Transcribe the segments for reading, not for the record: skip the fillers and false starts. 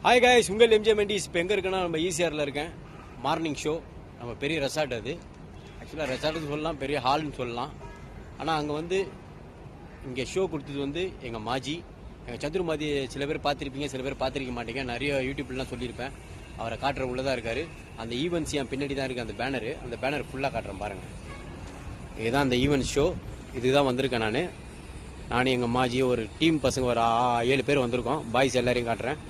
Hi guys, உங்கள் MJ Mendis. இப்போ எங்கே இருக்குன்னா நம்ம ஈசிஆரில் இருக்கேன். மார்னிங் ஷோ நம்ம பெரிய ரெசார்ட். அது ஆக்சுவலாக ரெசார்ட்டுன்னு சொல்லலாம், பெரிய ஹால்னு சொல்லலாம். ஆனால் அங்கே வந்து இங்கே ஷோ கொடுத்தது வந்து எங்கள் மாஜி, எங்கள் சந்துரு மாஜி. சில பேர் பார்த்துருப்பீங்க, சில பேர் பார்த்துருக்க மாட்டீங்க. நிறைய யூடியூப்லாம் சொல்லியிருப்பேன். அவரை காட்டுற உள்ளதாக இருக்கார். அந்த ஈவெண்ட்ஸ் என் பின்னாடி தான் இருக்குது. அந்த பேனர் ஃபுல்லாக காட்டுறேன் பாருங்கள். இதுதான் அந்த ஈவெண்ட் ஷோ. இதுதான் வந்திருக்கேன் நானும் எங்கள் மாஜி, ஒரு டீம் பசங்க ஒரு 7 பேர் வந்திருக்கோம். பாய்ஸ் எல்லாரையும் காட்டுறேன்.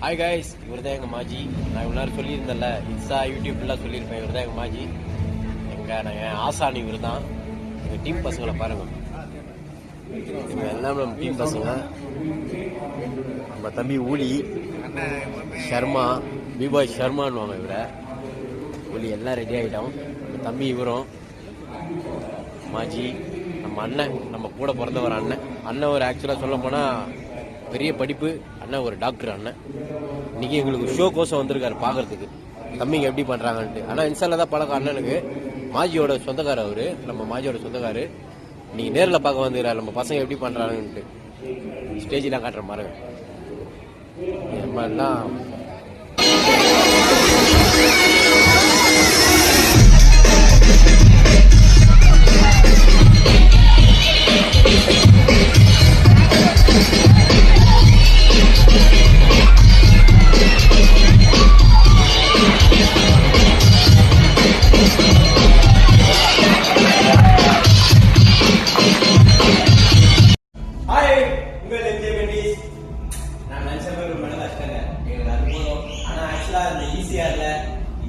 ஹாய் காய்ஸ், இவர் தான் எங்கள் மாஜி. நான் இவ்வளோ நேரம் சொல்லியிருந்தேன்ல, இன்ஸ்டா யூடியூப்லாம் சொல்லியிருப்பேன். இவர் தான் எங்கள் மாஜி, என் ஆசானி. இவர் தான் எங்கள் டீம் பசங்களை பாருங்கள். இவங்க எல்லாம் நம்ம டீம் பசங்க. நம்ம தம்பி ஊலி ஷர்மா, பிபாய் ஷர்மான்னு இவரை. ஊலி எல்லாம் ரெடி ஆகிட்டோம். நம்ம தம்பி இவரும் மாஜி, நம்ம அண்ணன், நம்ம கூட பிறந்த ஒரு அண்ணன் ஒரு ஆக்சுவலாக சொல்ல போனால் பெரிய படிப்பு அண்ணன், ஒரு டாக்டர் அண்ணன். இன்னைக்கு எங்களுக்கு ஷோ கோசம் வந்திருக்காரு பார்க்கறதுக்கு தம்பிங்க எப்படி பண்ணுறாங்கன்ட்டு. ஆனால் இன்ஸ்டால தான் பழக்கம் அண்ணனுக்கு. மாஜியோட சொந்தக்கார அவரு, நம்ம மாஜியோட சொந்தக்காரு. இன்னைக்கு நேரில் பார்க்க வந்துக்கிறார் நம்ம பசங்க எப்படி பண்ணுறாங்கன்ட்டு. ஸ்டேஜெலாம் காட்டுற பாருங்க. நம்ம எல்லாம்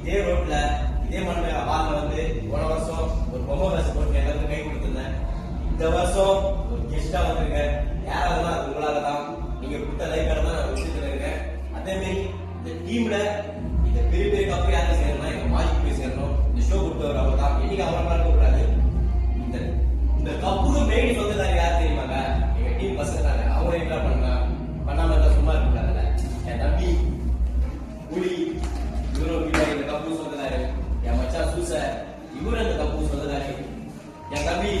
இதே ரோட்ல இதே மண்ணில் ஹால்ல வந்து போன வருஷம் ஒரு பொம்மை பஸ் போட்டு எல்லாருக்கும் கை கொடுத்துருந்தேன். இந்த வருஷம் ஒரு கெஸ்டா வந்திருக்கேன். யாராவது அது உங்களால தான். நீங்க கொடுத்த லைஃப்ல தான் நான் விஷயத்துல இருக்கேன். அதே மாதிரி இந்த டீம்ல இந்த பெரிய பெரிய கப்பு யாரும் சேரணும், எங்க மாஜிக்கு போய் சேரணும். இந்த ஷோ கொடுத்தவர் அவர் தான். என்னைக்கு அவரெல்லாம் இருக்க கூடாது. இந்த கப்புக்கு மெயின் சொந்ததாரு யார் தெரியுமாங்க? எங்க டீம் பசங்க தாங்க. அவங்க என்ன பண்ணுங்க, பண்ணாம இருந்தா சும்மா இருக்க கூடாதுல்ல. என் தம்பி புலி இவரும் இந்த கப்பு சொந்ததாரு. என் மச்சான் சூச இவரும் இந்த கப்பு சொந்ததாரு. என் தம்பி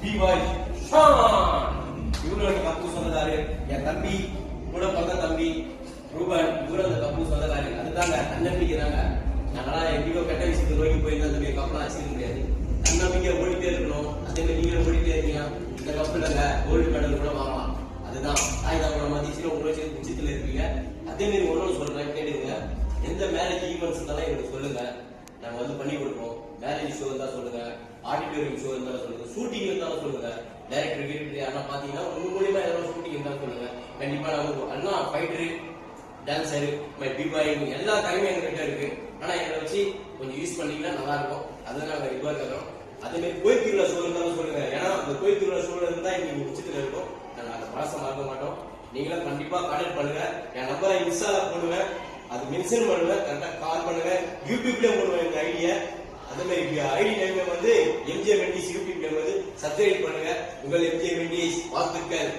பிபாய் இவரும் இந்த கப்பு சொந்ததாரு. என் தம்பி கூட பிறந்த தம்பி ரூபன் இவரும் இந்த கப்பு சொந்ததாரு. அதுதாங்க தன்னம்பிக்கை தாங்க. நாங்களாம் எங்கேயோ கெட்ட விஷயத்தை நோக்கி போயிருந்தா அந்த கப்பெல்லாம் வச்சுக்க முடியாது. தன்னம்பிக்கை ஓடிட்டே இருக்கணும். அதே மாதிரி நீங்களும் ஓடிட்டே இருக்கீங்க. இந்த கப்பு இல்லைங்க, கோல்டு மெடல் கூட வாங்கலாம். அதுதான் தாய் தகவலை மதிச்சு உங்களை உச்சத்துல இருப்பீங்க. அதே மாதிரி ஒன்றும் சொல்றேன், கேட்டுங்க. எந்த மேரேஜ் ஈவெண்ட்ஸ் இருந்தாலும் எங்களுக்கு சொல்லுங்க, நாங்க வந்து பண்ணி கொடுப்போம். மேரேஜ் ஷோ இருந்தா சொல்லுங்க, ஆடிட்டோரியம் ஷோ இருந்தாலும் சொல்லுங்க, ஷூட்டிங் இருந்தாலும் சொல்லுங்க. டைரக்டர் அண்ணா பாத்தீங்கன்னா உங்க மூலியமா ஏதாவது ஷூட்டிங் இருந்தாலும் சொல்லுங்க. கண்டிப்பா நாங்க அண்ணா ஃபைட்டரு, டான்சரு, பிபாய் எல்லா டைமும் எங்ககிட்ட இருக்கு. ஆனா எங்களை வச்சு கொஞ்சம் யூஸ் பண்ணீங்கன்னா நல்லா இருக்கும். அதுதான் நாங்க இதுவா இருக்கிறோம். அதே மாதிரி கோயில் திருவிழா ஷோ இருந்தாலும் சொல்லுங்க. ஏன்னா அந்த கோயில் திருவிழா ஷோல இருந்தா இன்னைக்கு உச்சத்துல இருக்கும். நாங்க அதை பழசம் மறக்க மாட்டோம். நீங்களும் கண்டிப்பா கான்டெக்ட் பண்ணுங்க. என் நம்பரை இன்ஸ்டால போடுவேன், அது மென்ஷன் பண்ணுவேன். கரெக்டா கால் பண்ணுங்க. யூடியூப்ல போடுவேன் எங்க ஐடியா. அதே மாதிரி ஐடி நேம் வந்து எம்ஜே மெண்டிஸ். யூடியூப்ல வந்து சப்ஸ்கிரைப் பண்ணுங்க. உங்கள் எம்ஜே மெண்டிஸ் வாழ்த்துக்கள்.